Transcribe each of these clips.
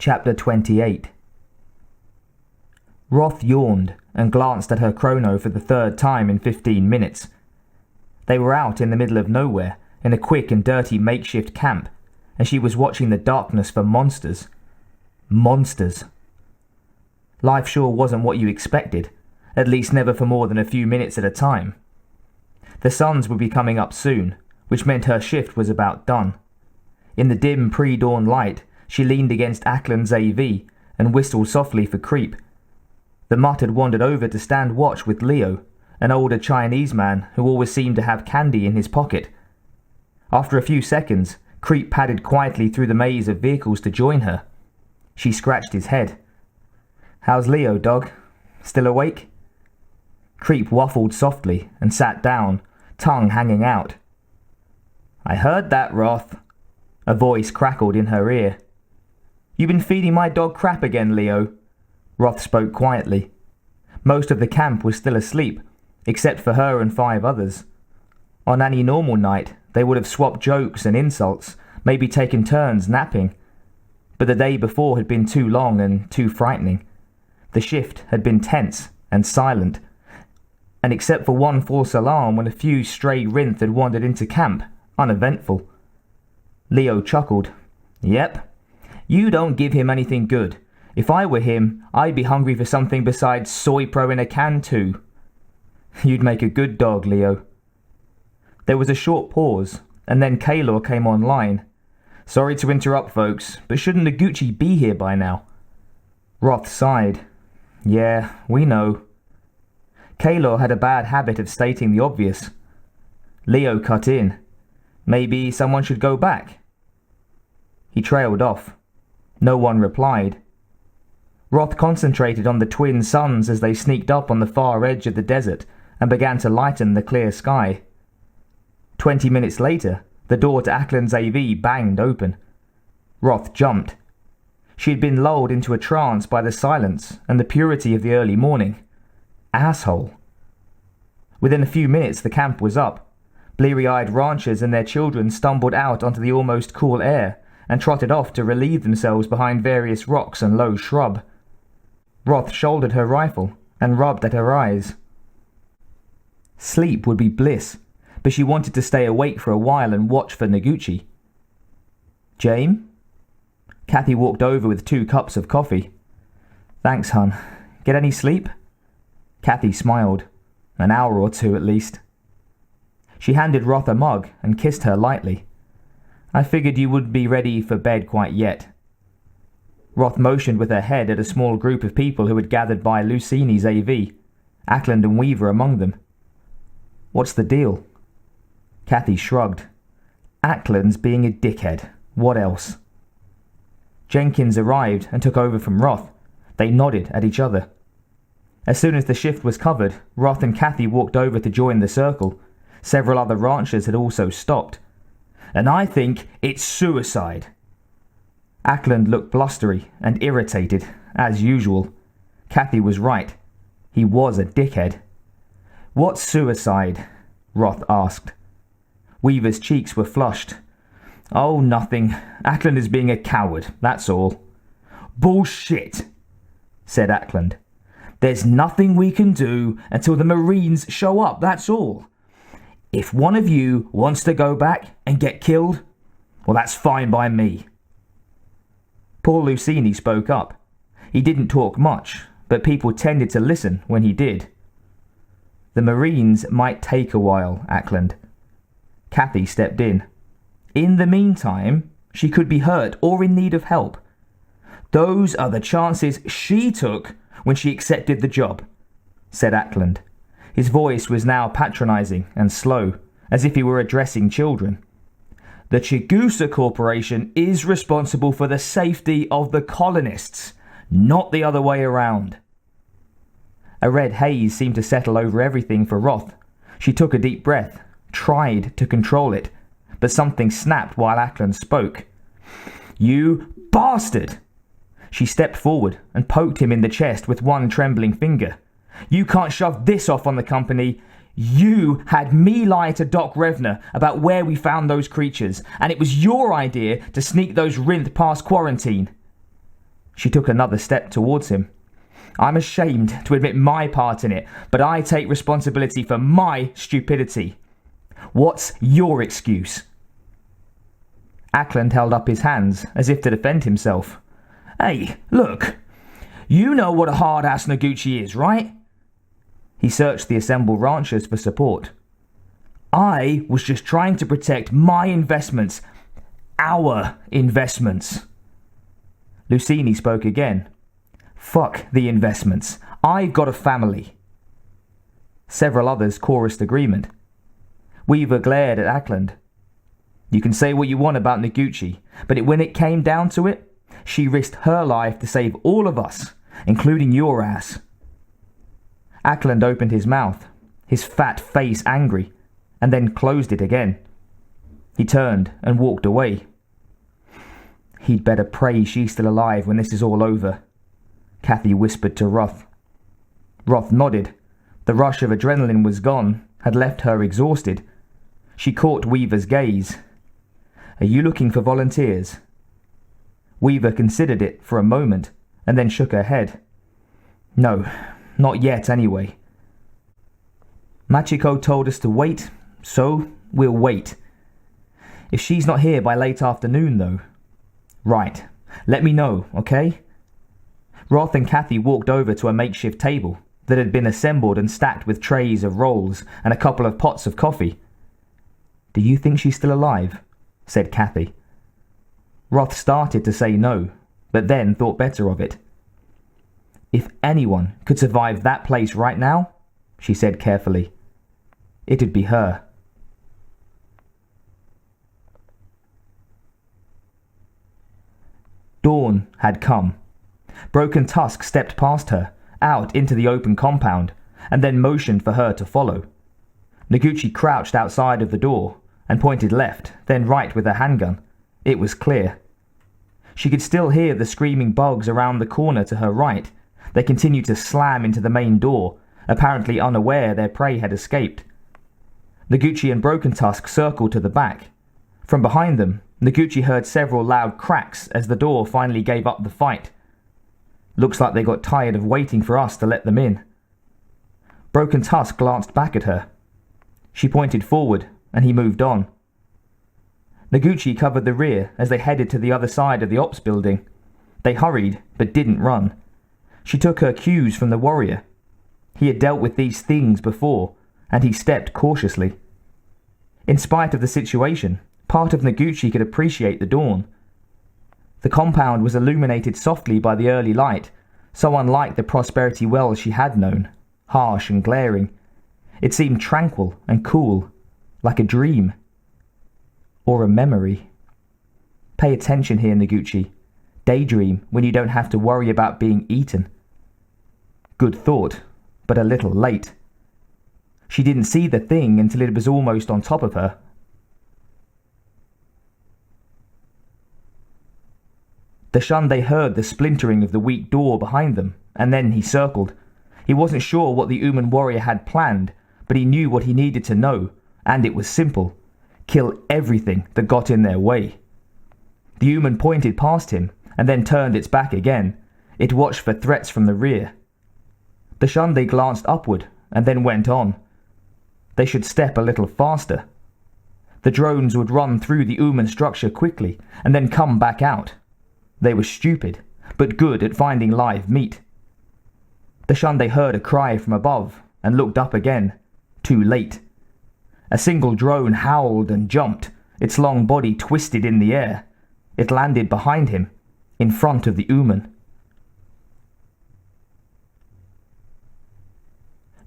Chapter 28. Roth yawned and glanced at her chrono for the third time in 15 minutes. They were out in the middle of nowhere, in a quick and dirty makeshift camp, and she was watching the darkness for monsters. Monsters. Life sure wasn't what you expected, at least never for more than a few minutes at a time. The suns would be coming up soon, which meant her shift was about done. In the dim pre-dawn light, she leaned against Ackland's AV and whistled softly for Creep. The mutt had wandered over to stand watch with Leo, an older Chinese man who always seemed to have candy in his pocket. After a few seconds, Creep padded quietly through the maze of vehicles to join her. She scratched his head. "How's Leo, dog? Still awake?" Creep waffled softly and sat down, tongue hanging out. "I heard that, Roth." A voice crackled in her ear. "You been feeding my dog crap again, Leo?" Roth spoke quietly. Most of the camp was still asleep, except for her and 5 others. On any normal night, they would have swapped jokes and insults, maybe taken turns napping. But the day before had been too long and too frightening. The shift had been tense and silent, and except for one false alarm when a few stray Rinth had wandered into camp, uneventful. Leo chuckled. "Yep. You don't give him anything good. If I were him, I'd be hungry for something besides soy pro in a can too." "You'd make a good dog, Leo." There was a short pause, and then Kaylor came online. "Sorry to interrupt, folks, but shouldn't Noguchi be here by now?" Roth sighed. "Yeah, we know." Kaylor had a bad habit of stating the obvious. Leo cut in. "Maybe someone should go back." He trailed off. No one replied. Roth concentrated on the twin suns as they sneaked up on the far edge of the desert and began to lighten the clear sky. 20 minutes later, the door to Ackland's AV banged open. Roth jumped. She had been lulled into a trance by the silence and the purity of the early morning. Asshole. Within a few minutes the camp was up. Bleary-eyed ranchers and their children stumbled out onto the almost cool air and trotted off to relieve themselves behind various rocks and low shrub. Roth shouldered her rifle and rubbed at her eyes. Sleep would be bliss, but she wanted to stay awake for a while and watch for Noguchi. "Jame?" Kathy walked over with 2 cups of coffee. "Thanks, hun. Get any sleep?" Kathy smiled. "An hour or 2 at least." She handed Roth a mug and kissed her lightly. "I figured you wouldn't be ready for bed quite yet." Roth motioned with her head at a small group of people who had gathered by Lucini's AV, Ackland and Weaver among them. "What's the deal?" Kathy shrugged. "Ackland's being a dickhead. What else?" Jenkins arrived and took over from Roth. They nodded at each other. As soon as the shift was covered, Roth and Kathy walked over to join the circle. Several other ranchers had also stopped. "And I think it's suicide." Ackland looked blustery and irritated, as usual. Kathy was right. He was a dickhead. "What's suicide?" Roth asked. Weaver's cheeks were flushed. "Oh, nothing. Ackland is being a coward, that's all." "Bullshit," said Ackland. "There's nothing we can do until the Marines show up, that's all. If one of you wants to go back and get killed, well, that's fine by me." Paul Lucini spoke up. He didn't talk much, but people tended to listen when he did. "The Marines might take a while, Ackland." Kathy stepped in. "In the meantime, she could be hurt or in need of help. Those are the chances she took when she accepted the job," said Ackland. His voice was now patronizing and slow, as if he were addressing children. "The Chigusa Corporation is responsible for the safety of the colonists, not the other way around." A red haze seemed to settle over everything for Roth. She took a deep breath, tried to control it, but something snapped while Ackland spoke. "You bastard!" She stepped forward and poked him in the chest with one trembling finger. "You can't shove this off on the company. You had me lie to Doc Revner about where we found those creatures, and it was your idea to sneak those Rinth past quarantine." She took another step towards him. I'm ashamed to admit my part in it, but I take responsibility for my stupidity. What's your excuse? Ackland held up his hands as if to defend himself. Hey, look. You know what a hard-ass Noguchi is, right? He searched the assembled ranchers for support. I was just trying to protect my investments. Our investments. Lucini spoke again. Fuck the investments. I've got a family. Several others chorused agreement. Weaver glared at Ackland. You can say what you want about Noguchi, but when it came down to it, she risked her life to save all of us, including your ass. Ackland opened his mouth, his fat face angry, and then closed it again. He turned and walked away. He'd better pray she's still alive when this is all over, Kathy whispered to Roth. Roth nodded. The rush of adrenaline was gone, had left her exhausted. She caught Weaver's gaze. Are you looking for volunteers? Weaver considered it for a moment and then shook her head. No, not yet anyway. Machiko told us to wait, so we'll wait. If she's not here by late afternoon, though. Right, let me know, okay? Roth and Kathy walked over to a makeshift table that had been assembled and stacked with trays of rolls and a couple of pots of coffee. Do you think she's still alive? Said Kathy. Roth started to say no, but then thought better of it. If anyone could survive that place right now, she said carefully, it'd be her. Dawn had come. Broken Tusk stepped past her, out into the open compound, and then motioned for her to follow. Noguchi crouched outside of the door and pointed left, then right with her handgun. It was clear. She could still hear the screaming bugs around the corner to her right. They continued to slam into the main door, apparently unaware their prey had escaped. Noguchi and Broken Tusk circled to the back. From behind them, Noguchi heard several loud cracks as the door finally gave up the fight. Looks like they got tired of waiting for us to let them in. Broken Tusk glanced back at her. She pointed forward, and he moved on. Noguchi covered the rear as they headed to the other side of the ops building. They hurried, but didn't run. She took her cues from the warrior. He had dealt with these things before, and he stepped cautiously. In spite of the situation, part of Noguchi could appreciate the dawn. The compound was illuminated softly by the early light, so unlike the Prosperity Wells she had known, harsh and glaring. It seemed tranquil and cool, like a dream. Or a memory. Pay attention here, Noguchi. Daydream when you don't have to worry about being eaten. Good thought, but a little late. She didn't see the thing until it was almost on top of her. Dashunde heard the splintering of the weak door behind them, and then he circled. He wasn't sure what the Uman warrior had planned, but he knew what he needed to know, and it was simple. Kill everything that got in their way. The Uman pointed past him, and then turned its back again. It watched for threats from the rear. Dashunde glanced upward, and then went on. They should step a little faster. The drones would run through the Uman structure quickly, and then come back out. They were stupid, but good at finding live meat. Dashunde heard a cry from above, and looked up again. Too late. A single drone howled and jumped, its long body twisted in the air. It landed behind him, in front of the Uman.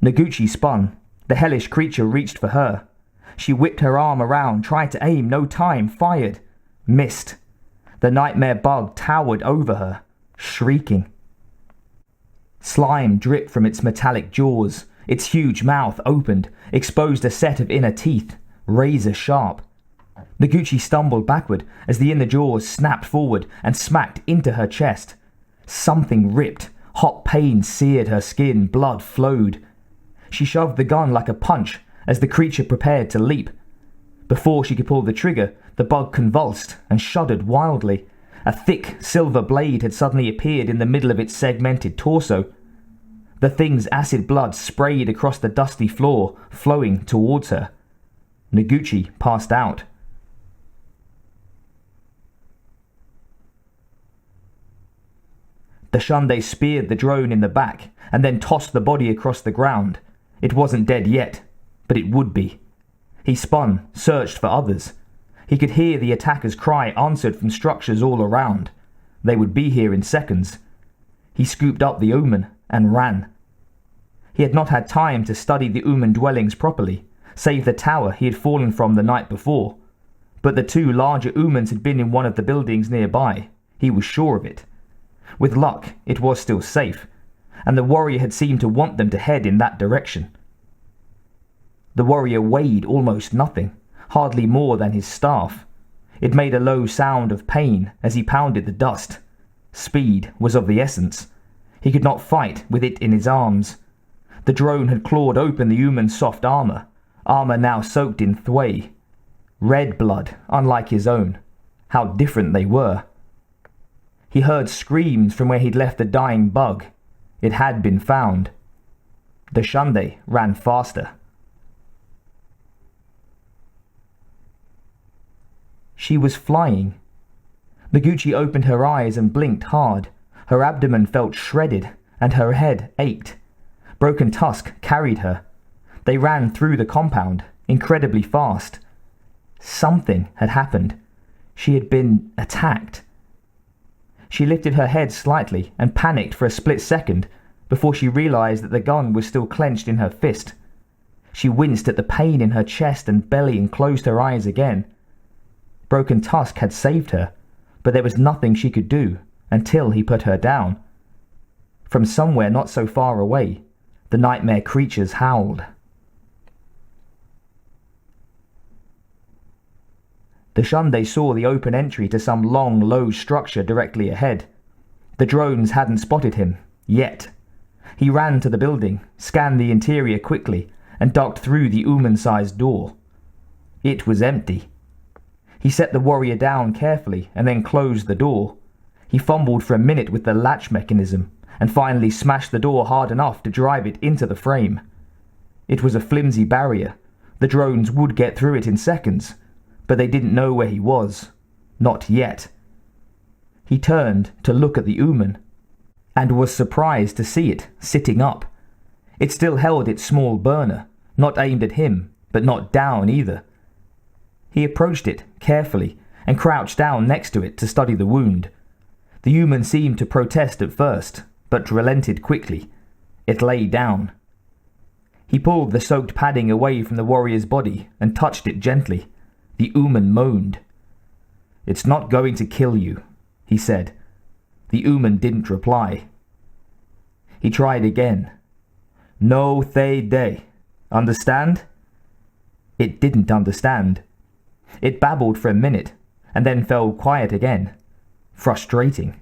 Noguchi spun. The hellish creature reached for her. She whipped her arm around, tried to aim, no time, fired. Missed. The nightmare bug towered over her, shrieking. Slime dripped from its metallic jaws. Its huge mouth opened, exposed a set of inner teeth, razor sharp. Noguchi stumbled backward as the inner jaws snapped forward and smacked into her chest. Something ripped. Hot pain seared her skin, blood flowed. She shoved the gun like a punch as the creature prepared to leap. Before she could pull the trigger, the bug convulsed and shuddered wildly. A thick silver blade had suddenly appeared in the middle of its segmented torso. The thing's acid blood sprayed across the dusty floor, flowing towards her. Noguchi passed out. The Shunde speared the drone in the back and then tossed the body across the ground. It wasn't dead yet, but it would be. He spun, searched for others. He could hear the attacker's cry answered from structures all around. They would be here in seconds. He scooped up the Omen and ran. He had not had time to study the Omen dwellings properly, save the tower he had fallen from the night before. But the two larger Omens had been in one of the buildings nearby. He was sure of it. With luck, it was still safe, and the warrior had seemed to want them to head in that direction. The warrior weighed almost nothing, hardly more than his staff. It made a low sound of pain as he pounded the dust. Speed was of the essence. He could not fight with it in his arms. The drone had clawed open the human's soft armor now soaked in thwei. Red blood, unlike his own. How different they were. He heard screams from where he'd left the dying bug. It had been found. The Shunde ran faster. She was flying. Noguchi opened her eyes and blinked hard. Her abdomen felt shredded, and her head ached. Broken Tusk carried her. They ran through the compound, incredibly fast. Something had happened. She had been attacked. She lifted her head slightly and panicked for a split second before she realized that the gun was still clenched in her fist. She winced at the pain in her chest and belly and closed her eyes again. Broken Tusk had saved her, but there was nothing she could do until he put her down. From somewhere not so far away, the nightmare creatures howled. The Shunde saw the open entry to some long, low structure directly ahead. The drones hadn't spotted him, yet. He ran to the building, scanned the interior quickly, and ducked through the Uman-sized door. It was empty. He set the warrior down carefully and then closed the door. He fumbled for a minute with the latch mechanism, and finally smashed the door hard enough to drive it into the frame. It was a flimsy barrier. The drones would get through it in seconds, but they didn't know where he was. Not yet. He turned to look at the Uman, and was surprised to see it sitting up. It still held its small burner, not aimed at him, but not down either. He approached it carefully and crouched down next to it to study the wound. The human seemed to protest at first, but relented quickly. It lay down. He pulled the soaked padding away from the warrior's body and touched it gently. The Uman moaned. "It's not going to kill you," he said. The Uman didn't reply. He tried again. "No they day. Understand?" It didn't understand. It babbled for a minute, and then fell quiet again. Frustrating.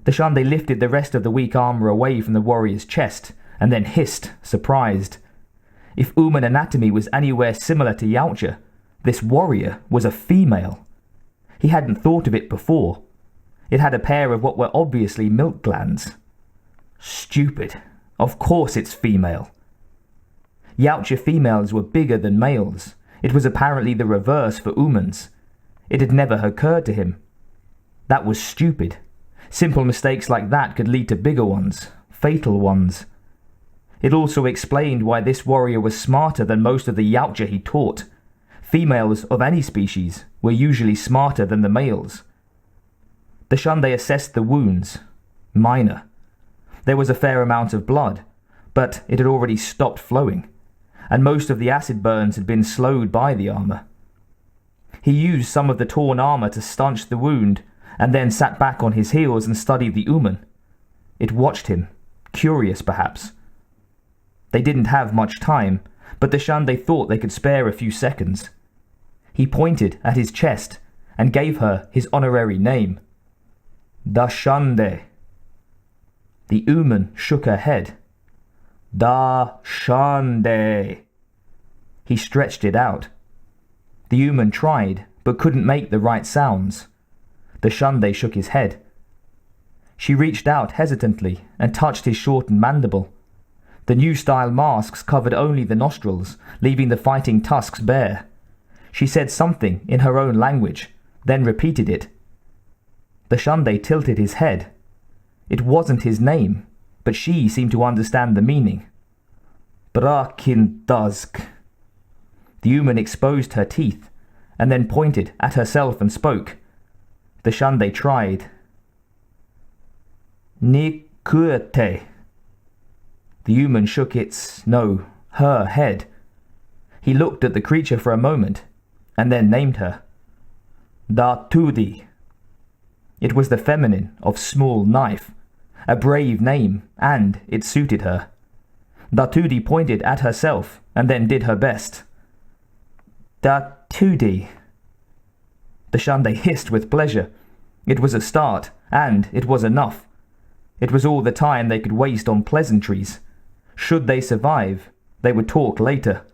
The Shunde lifted the rest of the weak armor away from the warrior's chest, and then hissed, surprised. If Uman anatomy was anywhere similar to Yautja, this warrior was a female. He hadn't thought of it before. It had a pair of what were obviously milk glands. Stupid. Of course it's female. Yautja females were bigger than males. It was apparently the reverse for Umans. It had never occurred to him. That was stupid. Simple mistakes like that could lead to bigger ones, fatal ones. It also explained why this warrior was smarter than most of the Yautja he taught. Females of any species were usually smarter than the males. The Shunde assessed the wounds. Minor. There was a fair amount of blood, but it had already stopped flowing, and most of the acid burns had been slowed by the armor. He used some of the torn armor to stanch the wound, and then sat back on his heels and studied the Uman. It watched him, curious perhaps. They didn't have much time, but the Shunde thought they could spare a few seconds. He pointed at his chest and gave her his honorary name. Da Shunde. The Uman shook her head. Da Shunde. He stretched it out. The Uman tried, but couldn't make the right sounds. The Shunde shook his head. She reached out hesitantly and touched his shortened mandible. The new-style masks covered only the nostrils, leaving the fighting tusks bare. She said something in her own language, then repeated it. The Shunde tilted his head. It wasn't his name, but she seemed to understand the meaning. Brakindask. The human exposed her teeth, and then pointed at herself and spoke. The Shunde tried. Nikute. The human shook her head. He looked at the creature for a moment, and then named her. Datudi. It was the feminine of small knife, a brave name, and it suited her. Datudi pointed at herself, and then did her best. Datudi. The Shunde hissed with pleasure. It was a start, and it was enough. It was all the time they could waste on pleasantries. Should they survive, they would talk later.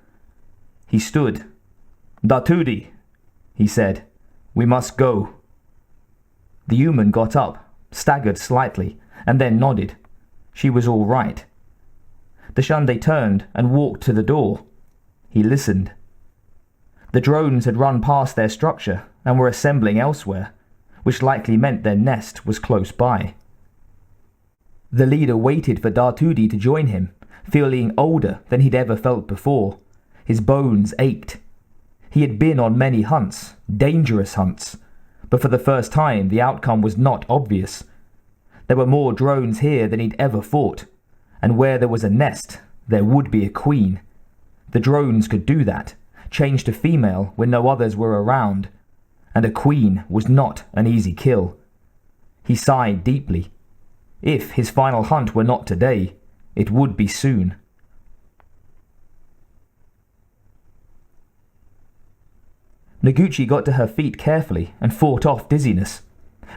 He stood. Datudi, he said. We must go. The human got up, staggered slightly, and then nodded. She was all right. The Shunde turned and walked to the door. He listened. The drones had run past their structure and were assembling elsewhere, which likely meant their nest was close by. The leader waited for Datudi to join him, feeling older than he'd ever felt before. His bones ached. He had been on many hunts, dangerous hunts, but for the first time the outcome was not obvious. There were more drones here than he'd ever fought, and where there was a nest, there would be a queen. The drones could do that, change to female when no others were around, and a queen was not an easy kill. He sighed deeply. If his final hunt were not today, it would be soon. Noguchi got to her feet carefully and fought off dizziness.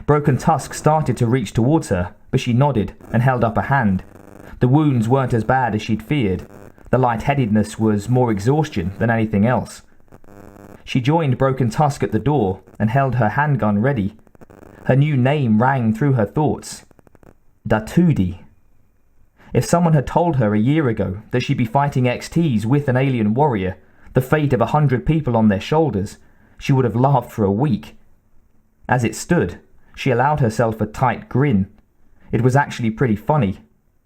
Broken Tusk started to reach towards her, but she nodded and held up a hand. The wounds weren't as bad as she'd feared. The lightheadedness was more exhaustion than anything else. She joined Broken Tusk at the door and held her handgun ready. Her new name rang through her thoughts. Datudi. If someone had told her a year ago that she'd be fighting XTs with an alien warrior, the fate of 100 people on their shoulders, she would have laughed for a week. As it stood, she allowed herself a tight grin. It was actually pretty funny.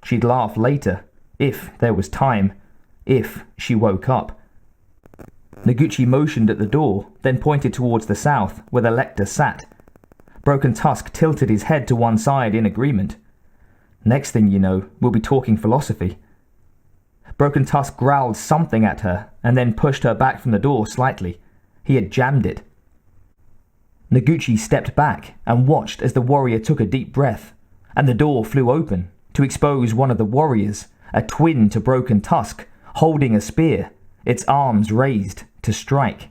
She'd laugh later, if there was time, if she woke up. Noguchi motioned at the door, then pointed towards the south, where the lector sat. Broken Tusk tilted his head to one side in agreement. Next thing you know, we'll be talking philosophy. Broken Tusk growled something at her, and then pushed her back from the door slightly. He had jammed it. Noguchi stepped back and watched as the warrior took a deep breath, and the door flew open to expose one of the warriors, a twin to Broken Tusk, holding a spear, its arms raised to strike.